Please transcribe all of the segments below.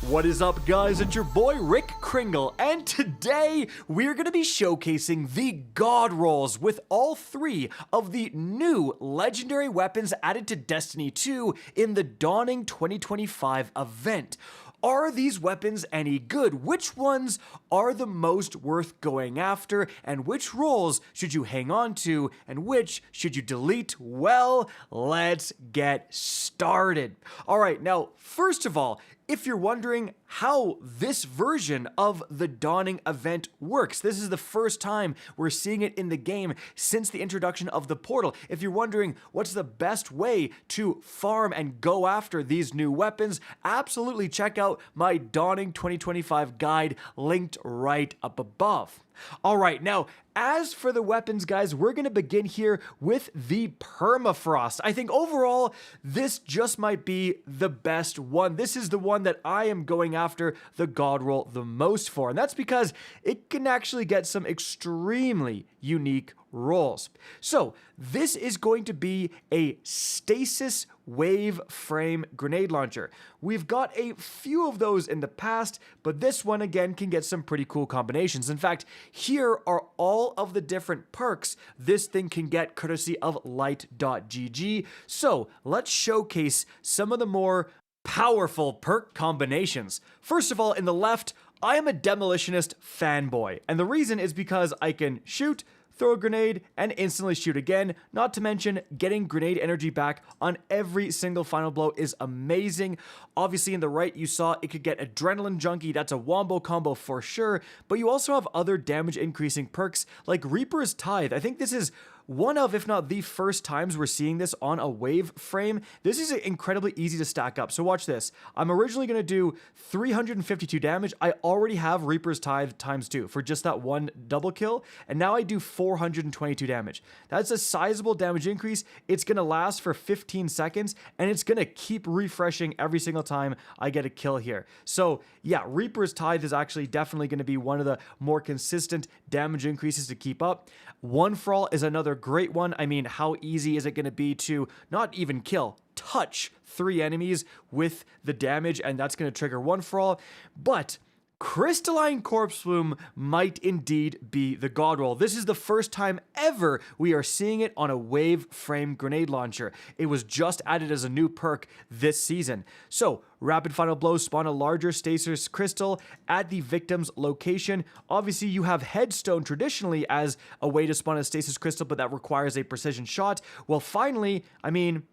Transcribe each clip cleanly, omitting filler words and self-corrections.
What is up, guys? It's your boy Rick Kringle, and today we're going to be showcasing the God Rolls with all 3 of the new legendary weapons added to Destiny 2 in the Dawning 2025 event. Are these weapons any good? Which ones are the most worth going after? And which rolls should you hang on to? And which should you delete? Well, let's get started. All right, now, first of all, if you're wondering how this version of the Dawning event works, this is the first time we're seeing it in the game since the introduction of the portal. If you're wondering what's the best way to farm and go after these new weapons, absolutely check out my Dawning 2025 guide linked right up above. All right, now, as for the weapons, guys, we're going to begin here with the Permafrost. I think overall, this just might be the best one. This is the one that I am going after the God Roll the most for, and that's because it can actually get some extremely unique rolls. So, this is going to be a stasis wave frame grenade launcher. We've got a few of those in the past, but this one again can get some pretty cool combinations. In fact, here are all of the different perks this thing can get courtesy of light.gg. So, let's showcase some of the more powerful perk combinations. First of all, in the left, I am a demolitionist fanboy, and the reason is because I can shoot, throw a grenade, and instantly shoot again. Not to mention, getting grenade energy back on every single final blow is amazing. Obviously, in the right, you saw it could get Adrenaline Junkie. That's a wombo combo for sure. But you also have other damage increasing perks like Reaper's Tithe. I think this is one of, if not the first times we're seeing this on a wave frame. This is incredibly easy to stack up. So watch this. I'm originally going to do 352 damage. I already have Reaper's Tithe times 2 for just that one double kill. And now I do 422 damage. That's a sizable damage increase. It's going to last for 15 seconds and it's going to keep refreshing every single time I get a kill here. So yeah, Reaper's Tithe is actually definitely going to be one of the more consistent damage increases to keep up. One for All is another great one. I mean, how easy is it going to be to not even kill, touch 3 enemies with the damage, and that's going to trigger One for All. But Crystalline Corpse Plume might indeed be the God Roll. This is the first time ever we are seeing it on a wave frame grenade launcher. It was just added as a new perk this season. So, rapid final blows spawn a larger stasis crystal at the victim's location. Obviously, you have Headstone traditionally as a way to spawn a stasis crystal, but that requires a precision shot. Well, finally, I mean,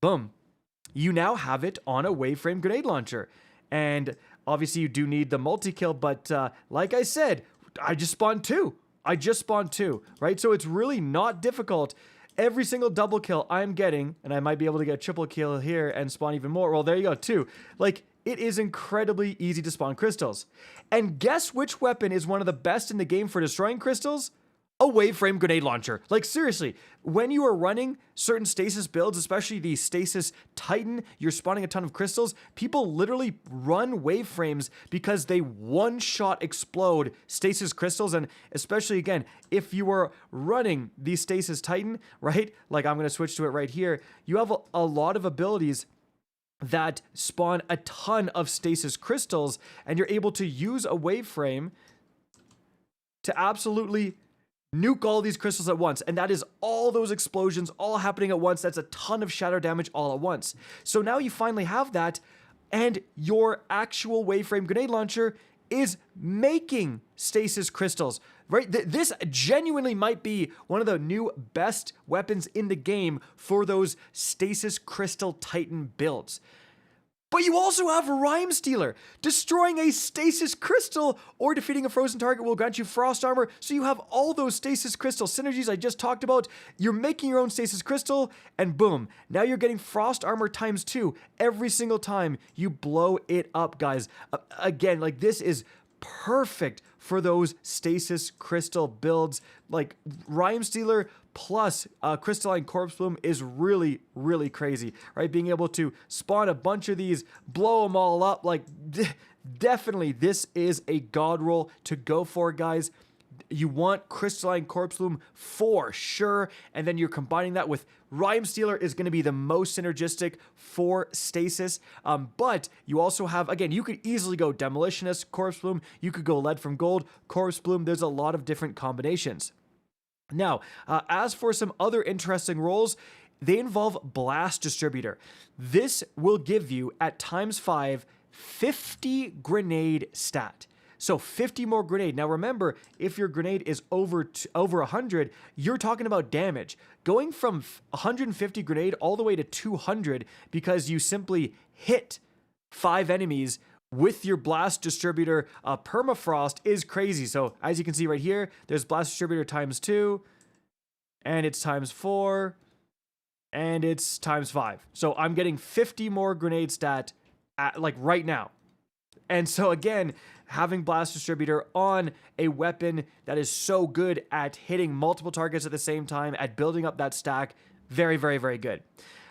boom. You now have it on a wave frame grenade launcher. And obviously, you do need the multi-kill, but like I said, I just spawned 2. Right? So it's really not difficult. Every single double kill I'm getting, and I might be able to get a triple kill here and spawn even more. Well, there you go, 2. Like, it is incredibly easy to spawn crystals. And guess which weapon is one of the best in the game for destroying crystals? A wave frame grenade launcher. Like, seriously, when you are running certain stasis builds, especially the stasis titan, you're spawning a ton of crystals, people literally run wave frames because they one-shot explode stasis crystals. And especially, again, if you are running the stasis titan, right, like I'm going to switch to it right here, you have a lot of abilities that spawn a ton of stasis crystals, and you're able to use a wave frame to absolutely nuke all these crystals at once, and that is all those explosions all happening at once. That's a ton of shadow damage all at once. So now you finally have that, and your actual wave frame grenade launcher is making stasis crystals, right? This genuinely might be one of the new best weapons in the game for those stasis crystal titan builds. But you also have Rhyme Stealer. Destroying a stasis crystal or defeating a frozen target will grant you frost armor. So you have all those stasis crystal synergies I just talked about. You're making your own stasis crystal, and boom, now you're getting frost armor times 2 every single time you blow it up, guys. Again, like, this is perfect for those stasis crystal builds. Like, Rhyme Stealer plus Crystalline Corpse Plume is really, really crazy, right? Being able to spawn a bunch of these, blow them all up, like, definitely this is a God roll to go for, guys. You want Crystalline Corpse Bloom for sure, and then you're combining that with Rhyme Stealer is going to be the most synergistic for Stasis, but you also have, again, you could easily go Demolitionist, Corpse Bloom, you could go Lead from Gold, Corpse Bloom, there's a lot of different combinations. Now, as for some other interesting roles, they involve Blast Distributor. This will give you, at ×5, 50 grenade stat. So 50 more grenade. Now remember, if your grenade is over 100, you're talking about damage. Going from 150 grenade all the way to 200 because you simply hit 5 enemies with your Blast Distributor Permafrost is crazy. So as you can see right here, there's Blast Distributor ×2, and it's ×4, and it's ×5. So I'm getting 50 more grenade stat right now. And so again, having Blast Distributor on a weapon that is so good at hitting multiple targets at the same time, at building up that stack, very, very, very good.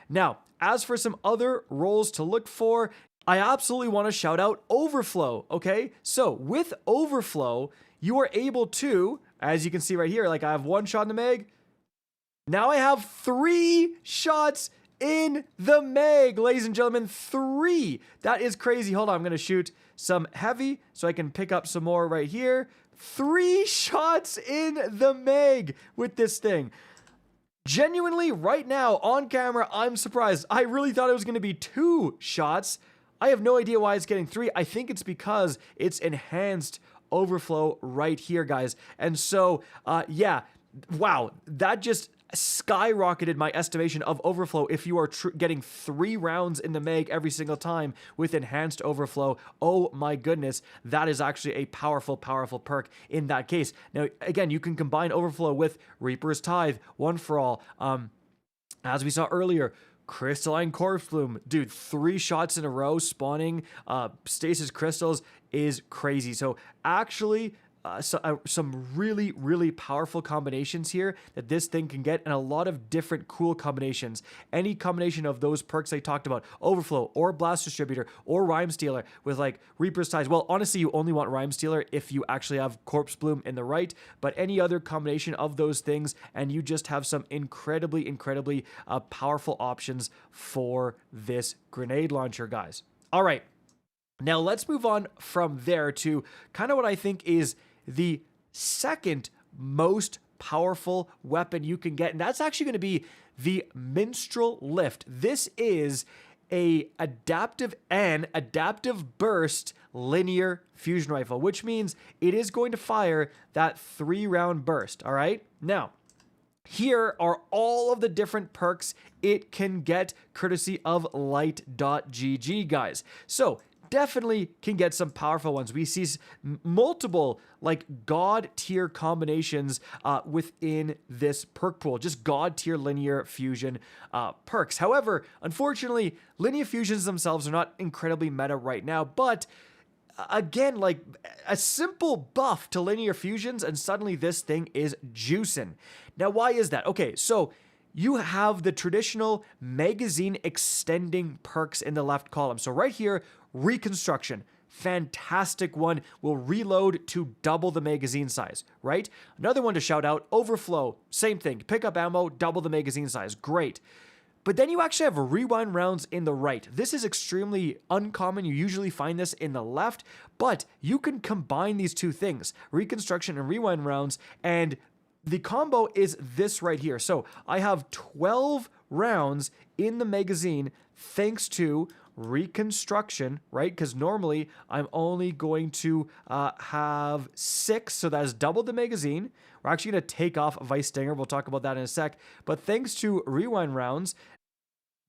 Now, as for some other roles to look for, I absolutely want to shout out Overflow, okay? So with Overflow, you are able to, as you can see right here, like I have 1 shot in the mag, now I have 3 shots in the mag, ladies and gentlemen, 3. That is crazy. Hold on, I'm going to shoot some heavy so I can pick up some more right here. 3 shots in the mag with this thing. Genuinely, right now, on camera, I'm surprised. I really thought it was going to be 2 shots. I have no idea why it's getting 3. I think it's because it's enhanced Overflow right here, guys. And so, yeah, wow, that just skyrocketed my estimation of Overflow if you are getting 3 rounds in the mag every single time with enhanced Overflow. Oh my goodness, that is actually a powerful, powerful perk in that case. Now, again, you can combine Overflow with Reaper's Tithe, One for All. As we saw earlier, Crystalline Corpse Bloom, dude, 3 shots in a row spawning Stasis Crystals is crazy. So actually, some really, really powerful combinations here that this thing can get, and a lot of different cool combinations. Any combination of those perks I talked about, Overflow or Blast Distributor or Rhyme Stealer with like Reaper's Ties. Well, honestly, you only want Rhyme Stealer if you actually have Corpse Bloom in the right, but any other combination of those things, and you just have some incredibly, incredibly powerful options for this grenade launcher, guys. All right, now let's move on from there to kind of what I think is the second most powerful weapon you can get, and that's actually going to be the Minstral Lift. This is a adaptive burst linear fusion rifle, which means it is going to fire that 3-round burst, all right? Now, here are all of the different perks it can get courtesy of light.gg, guys. So, definitely can get some powerful ones. We see multiple like god tier combinations within this perk pool, just god tier linear fusion perks. However, unfortunately, linear fusions themselves are not incredibly meta right now, but again, like a simple buff to linear fusions and suddenly this thing is juicing. Now, why is that? Okay, so you have the traditional magazine extending perks in the left column. So right here, Reconstruction, fantastic one, will reload to double the magazine size, right? Another one to shout out, Overflow, same thing, pick up ammo, double the magazine size, great. But then you actually have rewind rounds in the right. This is extremely uncommon. You usually find this in the left, but you can combine these two things, Reconstruction and rewind rounds, and the combo is this right here. So I have 12 rounds in the magazine thanks to Reconstruction, right? Because normally I'm only going to have 6, so that is double the magazine. We're actually going to take off Vice Stinger. We'll talk about that in a sec. But thanks to rewind rounds,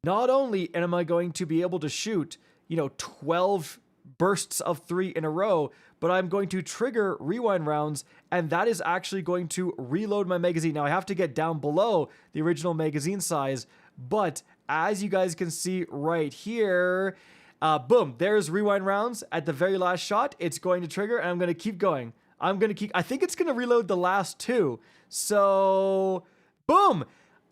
not only am I going to be able to shoot, 12 bursts of 3 in a row, but I'm going to trigger rewind rounds, and that is actually going to reload my magazine. Now, I have to get down below the original magazine size, but as you guys can see right here, boom, there's rewind rounds at the very last shot. It's going to trigger, and I'm going to keep going. I think it's going to reload the last 2. So, boom,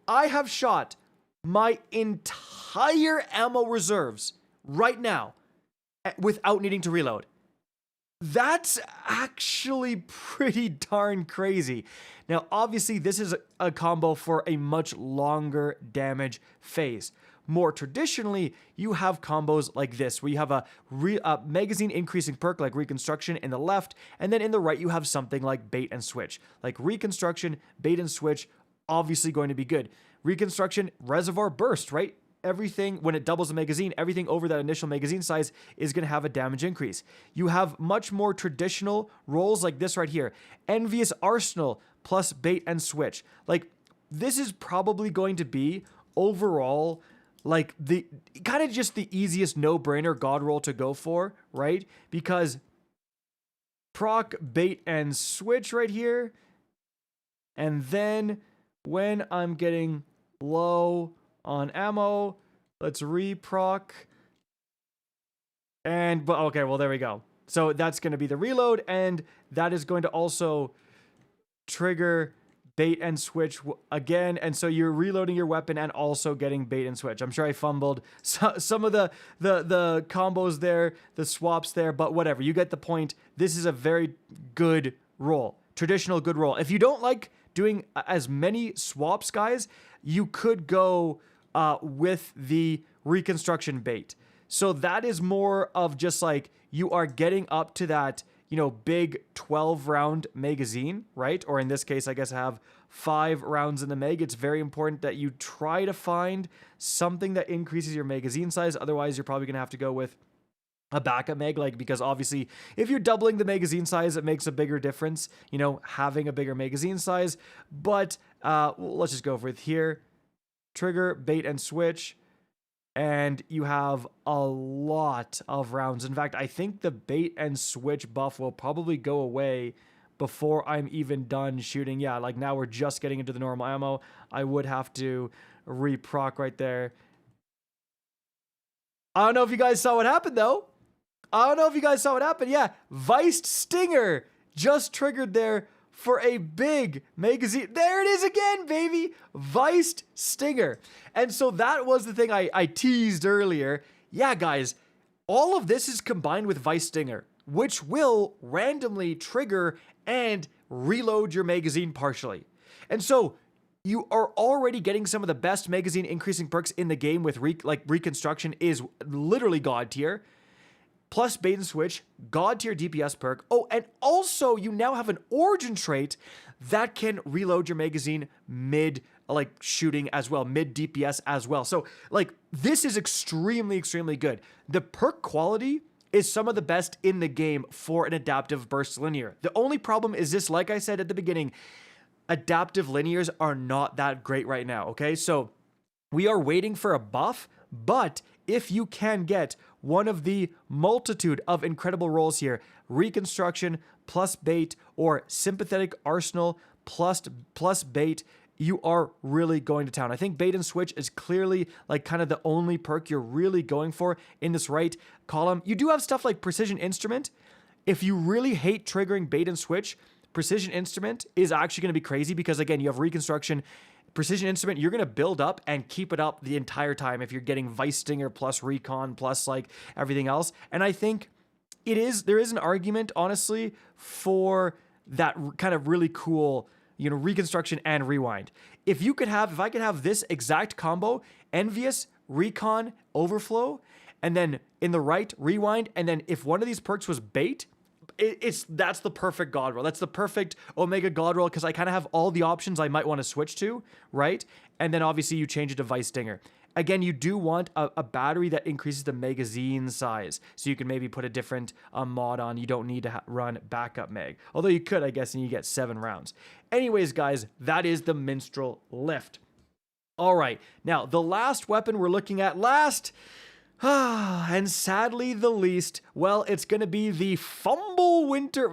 I have shot my entire ammo reserves right now without needing to reload. That's actually pretty darn crazy. Now, obviously, this is a combo for a much longer damage phase. More traditionally, you have combos like this, where you have a magazine increasing perk like Reconstruction in the left, and then in the right, you have something like Bait and Switch. Like Reconstruction, Bait and Switch, obviously going to be good. Reconstruction, Reservoir Burst, right? Everything, when it doubles the magazine, everything over that initial magazine size is going to have a damage increase. You have much more traditional rolls like this right here. Envious Arsenal plus Bait and Switch. Like, this is probably going to be overall like the kind of just the easiest no-brainer god roll to go for, right? Because proc Bait and Switch right here, and then when I'm getting low on ammo, let's reproc. And, but okay, well, there we go. So that's going to be the reload, and that is going to also trigger Bait and Switch again. And so you're reloading your weapon and also getting Bait and Switch. I'm sure I fumbled some of the combos there, the swaps there, but whatever. You get the point. This is a very good roll. Traditional good roll. If you don't like doing as many swaps, guys, you could go with the Reconstruction Bait. So that is more of just like you are getting up to that, you know, big 12 round magazine, right? Or in this case, I guess I have 5 rounds in the mag. It's very important that you try to find something that increases your magazine size. Otherwise, you're probably going to have to go with a backup mag, like, because obviously if you're doubling the magazine size, it makes a bigger difference, you know, having a bigger magazine size. But let's just go with here. Trigger, Bait and Switch, and you have a lot of rounds. In fact, I think the Bait and Switch buff will probably go away before I'm even done shooting. Yeah, like now we're just getting into the normal ammo. I would have to reproc right there. I don't know if you guys saw what happened, though. Yeah, Viced Stinger just triggered there for a big magazine. There it is again, baby. Viced Stinger. And so that was the thing I teased earlier. Yeah, guys, all of this is combined with Viced Stinger, which will randomly trigger and reload your magazine partially. And so you are already getting some of the best magazine increasing perks in the game with Reconstruction is literally God tier. Plus Bait and Switch, God tier DPS perk. Oh, and also you now have an origin trait that can reload your magazine mid shooting as well, mid DPS as well. So like this is extremely, extremely good. The perk quality is some of the best in the game for an adaptive burst linear. The only problem is this, like I said at the beginning, adaptive linears are not that great right now, okay? So we are waiting for a buff, but if you can get one of the multitude of incredible rolls here, Reconstruction plus Bait or Sympathetic Arsenal plus Bait, you are really going to town. I think Bait and Switch is clearly like kind of the only perk you're really going for in this right column. You do have stuff like Precision Instrument. If you really hate triggering Bait and Switch, Precision Instrument is actually going to be crazy because, again, you have Reconstruction. Precision Instrument, you're going to build up and keep it up the entire time if you're getting Viced Stinger plus Recon plus like everything else. And I think there is an argument, honestly, for that kind of really cool, you know, Reconstruction and Rewind. If I could have this exact combo, Envious, Recon, Overflow, and then in the right, Rewind, and then if one of these perks was Bait, that's the perfect god roll. That's the perfect Omega god roll because I kind of have all the options I might want to switch to, right? And then obviously you change it to Viced Stinger. Again, you do want a battery that increases the magazine size, so you can maybe put a different mod on. You don't need to run backup mag, although you could, I guess, and you get 7 rounds. Anyways, guys, that is the Minstral Lift. All right, now the last weapon we're looking at and sadly the least, well, it's going to be the Fimbulwinter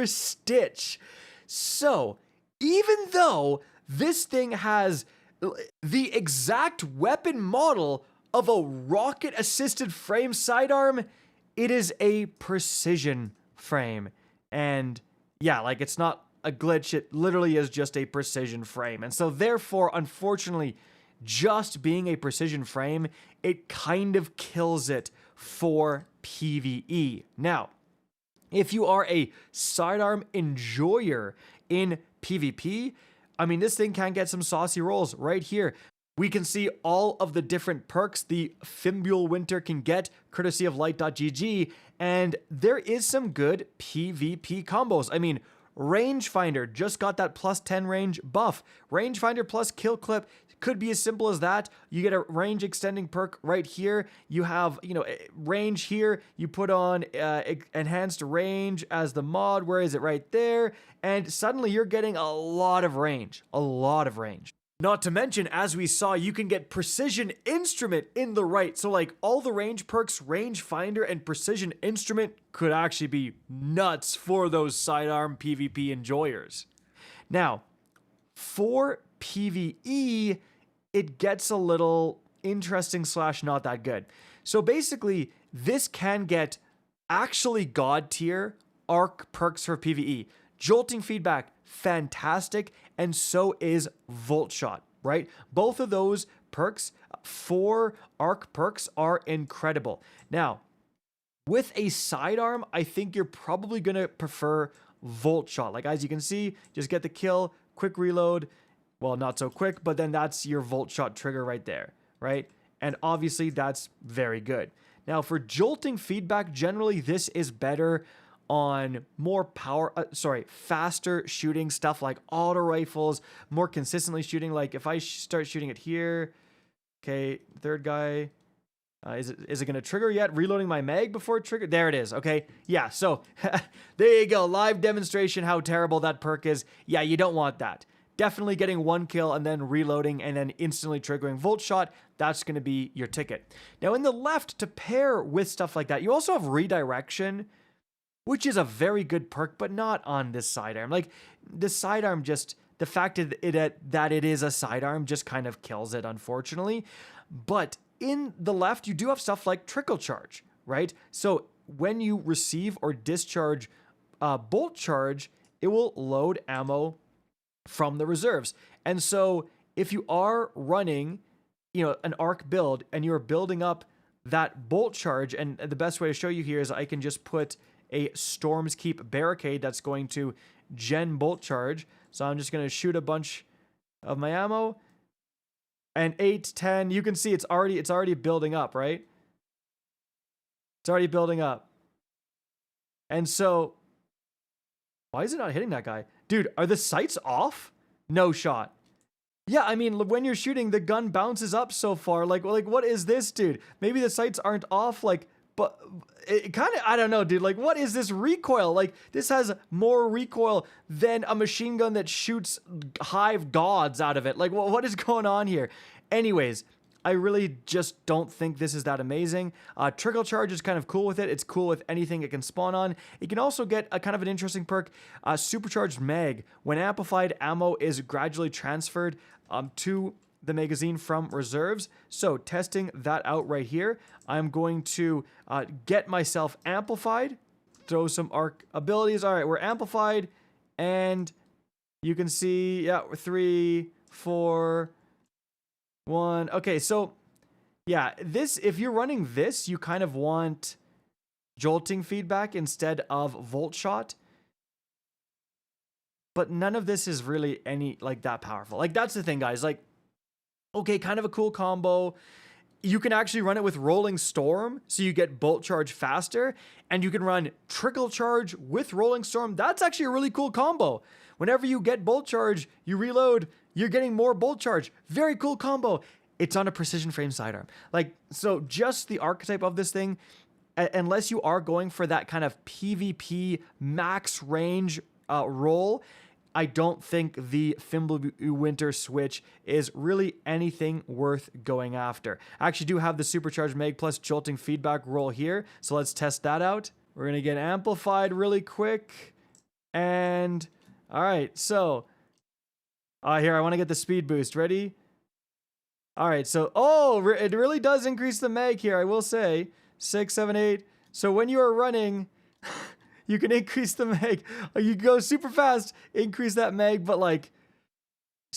Stitch. So, even though this thing has the exact weapon model of a rocket-assisted frame sidearm, it is a precision frame. And yeah, like it's not a glitch, it literally is just a precision frame. And so therefore, unfortunately, just being a precision frame, it kind of kills it for PvE. Now, if you are a sidearm enjoyer in PvP, I mean, this thing can get some saucy rolls right here. We can see all of the different perks the Fimbulwinter can get, courtesy of Light.gg, and there is some good PvP combos. I mean, Rangefinder just got that plus 10 range buff. Rangefinder plus kill clip could be as simple as that. You get a range extending perk right here. You have, range here. You put on enhanced range as the mod. Where is it? Right there. And suddenly you're getting a lot of range. A lot of range. Not to mention, as we saw, you can get Precision Instrument in the right. So like all the range perks, Rangefinder and Precision Instrument could actually be nuts for those sidearm PvP enjoyers. Now, for PvE, it gets a little interesting / not that good. So basically, this can get actually god tier arc perks for PvE. Jolting feedback, fantastic, and so is Volt Shot, right? Both of those perks for arc perks are incredible. Now, with a sidearm, I think you're probably going to prefer Volt Shot. Like, as you can see, just get the kill, quick reload. Well, not so quick, but then that's your Volt Shot trigger right there, right? And obviously, that's very good. Now, for jolting feedback, generally, this is better on more faster shooting stuff like auto rifles, more consistently shooting. Like if I start shooting it here, okay, third guy, is it going to trigger yet? Reloading my mag before it trigger. There it is. Okay. Yeah. So there you go. Live demonstration how terrible that perk is. Yeah. You don't want that. Definitely getting one kill and then reloading and then instantly triggering Volt Shot. That's going to be your ticket. Now in the left, to pair with stuff like that, you also have Redirection, which is a very good perk, but not on this sidearm. Like, the sidearm just, the fact that it is a sidearm just kind of kills it, unfortunately. But in the left, you do have stuff like Trickle Charge, right? So when you receive or discharge Bolt Charge, it will load ammo from the reserves. And so if you are running, an arc build and you're building up that Bolt Charge, and the best way to show you here is I can just put a Storm's Keep barricade that's going to gen Bolt Charge. So I'm just going to shoot a bunch of my ammo. And 8, 10, you can see it's already building up, right? It's already building up. And so, why is it not hitting that guy? Dude, are the sights off? No shot. Yeah, I mean, when you're shooting, the gun bounces up so far. Like what is this, dude? Maybe the sights aren't off, but it kind of, I don't know, dude. Like, what is this recoil? Like, this has more recoil than a machine gun that shoots hive gods out of it. Like, what is going on here? Anyways, I really just don't think this is that amazing. Trickle Charge is kind of cool with it. It's cool with anything it can spawn on. It can also get a kind of an interesting perk, Supercharged Mag. When amplified, ammo is gradually transferred to the magazine from reserves. So testing that out right here, I'm going to get myself amplified, throw some arc abilities. All right, we're amplified, and you can see, yeah, 3, 4, 1. Okay, so yeah, this, if you're running this, you kind of want jolting feedback instead of Volt Shot. But none of this is really that powerful. Like, that's the thing, guys. Like, okay, kind of a cool combo. You can actually run it with Rolling Storm, so you get Bolt Charge faster, and you can run Trickle Charge with Rolling Storm. That's actually a really cool combo. Whenever you get Bolt Charge, you reload, you're getting more Bolt Charge. Very cool combo. It's on a precision frame sidearm. Like, so just the archetype of this thing, unless you are going for that kind of PvP max range roll, I don't think the Fimbulwinter switch is really anything worth going after. I actually do have the Supercharged Mag plus Jolting Feedback roll here, so let's test that out. We're going to get amplified really quick. And, all right, so, here, I want to get the speed boost. Ready? All right, so, it really does increase the mag here, I will say. 6, 7, 8. So when you are running, you can increase the mag. You go super fast, increase that mag, but like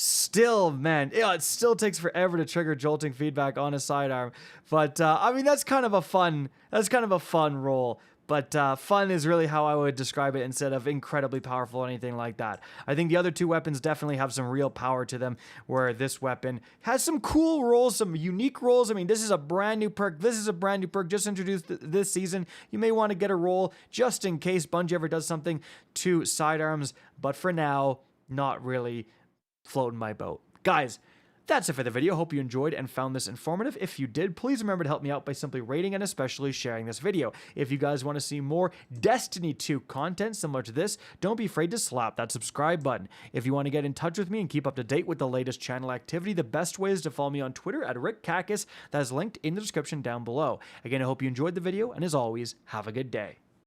Still, man, yeah, it still takes forever to trigger jolting feedback on a sidearm. But I mean, that's kind of a fun roll. But fun is really how I would describe it instead of incredibly powerful or anything like that. I think the other two weapons definitely have some real power to them, where this weapon has some cool rolls, some unique rolls. I mean, this is a brand new perk. This is a brand new perk just introduced this season. You may want to get a roll just in case Bungie ever does something to sidearms. But for now, not really floating my boat. Guys, that's it for the video. Hope you enjoyed and found this informative. If you did, please remember to help me out by simply rating and especially sharing this video. If you guys want to see more Destiny 2 content similar to this, don't be afraid to slap that subscribe button. If you want to get in touch with me and keep up to date with the latest channel activity, the best way is to follow me on Twitter at RickCacus. That is linked in the description down below. Again, I hope you enjoyed the video, and as always, have a good day.